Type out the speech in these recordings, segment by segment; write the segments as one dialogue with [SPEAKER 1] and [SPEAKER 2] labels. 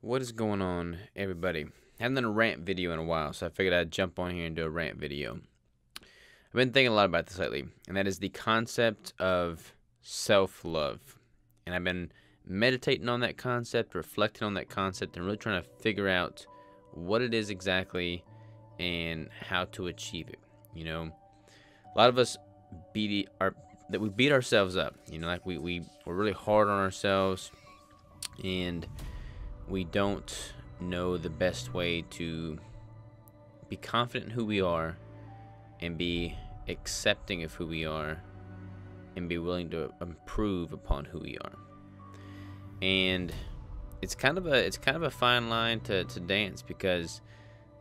[SPEAKER 1] What is going on, everybody? I haven't done a rant video in a while, so I figured I'd jump on here and do a rant video. I've been thinking a lot about this lately, and that is the concept of self-love. And I've been meditating on that concept, reflecting on that concept, and really trying to figure out what it is exactly and how to achieve it. A lot of us beat ourselves up. Like we're really hard on ourselves, and we don't know the best way to be confident in who we are and be accepting of who we are and be willing to improve upon who we are. And it's kind of a fine line to dance because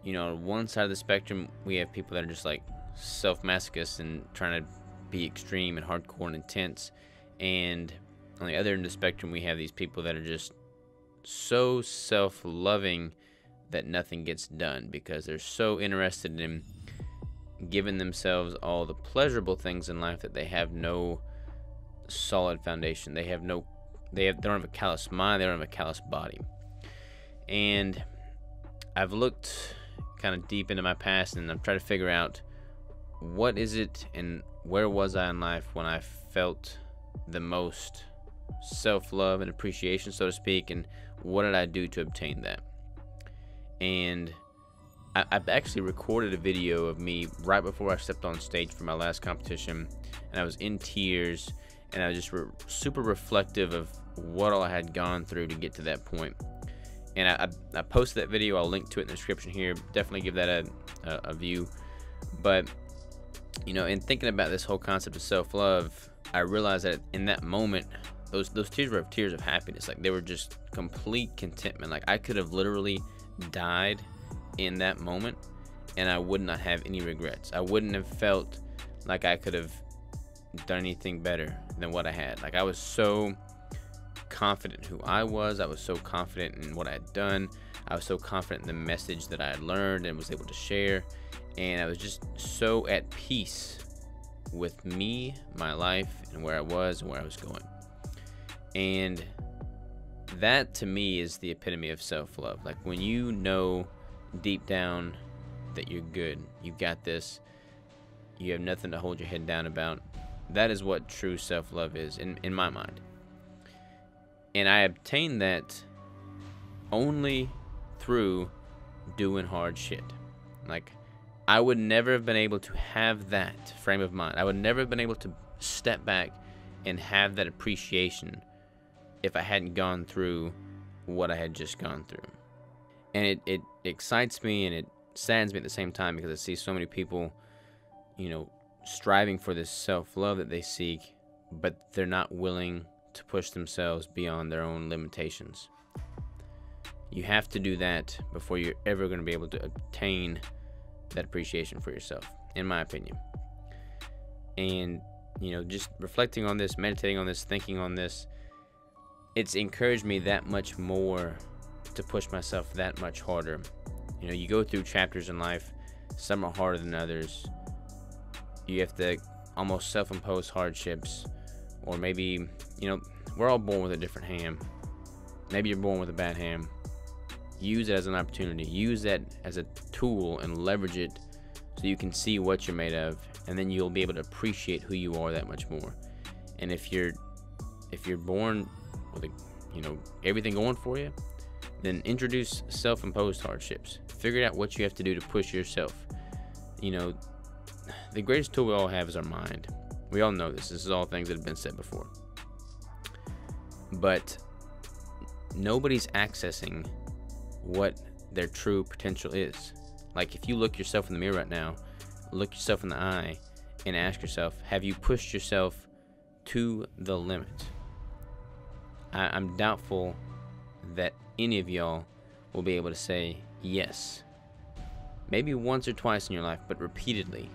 [SPEAKER 1] on one side of the spectrum we have people that are just like self-masochists and trying to be extreme and hardcore and intense, and on the other end of the spectrum we have these people that are just so self-loving that nothing gets done because they're so interested in giving themselves all the pleasurable things in life that they have no solid foundation. They don't have a callous mind, they don't have a callous body. And I've looked kind of deep into my past and I've tried to figure out what is it and where was I in life when I felt the most self-love and appreciation, so to speak, and what did I do to obtain that. And I've actually recorded a video of me right before I stepped on stage for my last competition, and I was in tears, and I was just super reflective of what all I had gone through to get to that point. And I posted that video. I'll link to it in the description here. Definitely give that a view. But in thinking about this whole concept of self-love, I realized that in that moment, those tears were tears of happiness. Like, they were just complete contentment. Like, I could have literally died in that moment and I would not have any regrets. I wouldn't have felt like I could have done anything better than what I had. Like, I was so confident in who I was so confident in what I had done, I was so confident in the message that I had learned and was able to share, and I was just so at peace with me, my life, and where I was and where I was going. And that to me is the epitome of self-love. Like, when you know deep down that you're good, you've got this, you have nothing to hold your head down about, that is what true self-love is in my mind. And I obtained that only through doing hard shit. Like, I would never have been able to have that frame of mind. I would never have been able to step back and have that appreciation if I hadn't gone through what I had just gone through. And it excites me and it saddens me at the same time because I see so many people, striving for this self-love that they seek, but they're not willing to push themselves beyond their own limitations. You have to do that before you're ever going to be able to obtain that appreciation for yourself, in my opinion. And, just reflecting on this, meditating on this, thinking on this, it's encouraged me that much more to push myself that much harder. You go through chapters in life, some are harder than others. You have to almost self-impose hardships, or maybe, we're all born with a different ham. Maybe you're born with a bad ham. Use it as an opportunity. Use that as a tool and leverage it so you can see what you're made of, and then you'll be able to appreciate who you are that much more. And if you're born with everything going for you, then introduce self-imposed hardships. Figure out what you have to do to push yourself. The greatest tool we all have is our mind. We all know this. This is all things that have been said before. But nobody's accessing what their true potential is. Like, if you look yourself in the mirror right now, look yourself in the eye and ask yourself, have you pushed yourself to the limit? I'm doubtful that any of y'all will be able to say yes. Maybe once or twice in your life, but repeatedly.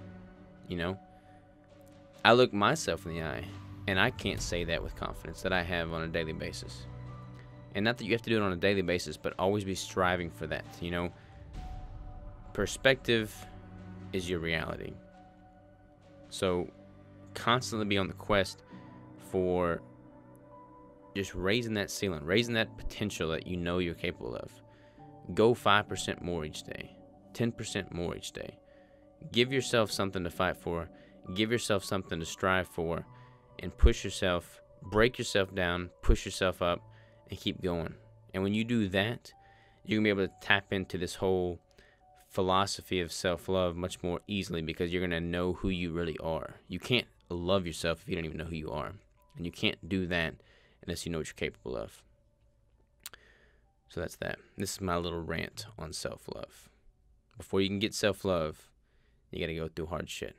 [SPEAKER 1] I look myself in the eye and I can't say that with confidence that I have on a daily basis. And not that you have to do it on a daily basis, but always be striving for that. Perspective is your reality. So constantly be on the quest for just raising that ceiling, raising that potential that you know you're capable of. Go 5% more each day, 10% more each day. Give yourself something to fight for, give yourself something to strive for, and push yourself, break yourself down, push yourself up, and keep going. And when you do that, you're going to be able to tap into this whole philosophy of self-love much more easily, because you're going to know who you really are. You can't love yourself if you don't even know who you are. And you can't do that unless you know what you're capable of. So that's that. This is my little rant on self-love. Before you can get self-love, you got to go through hard shit.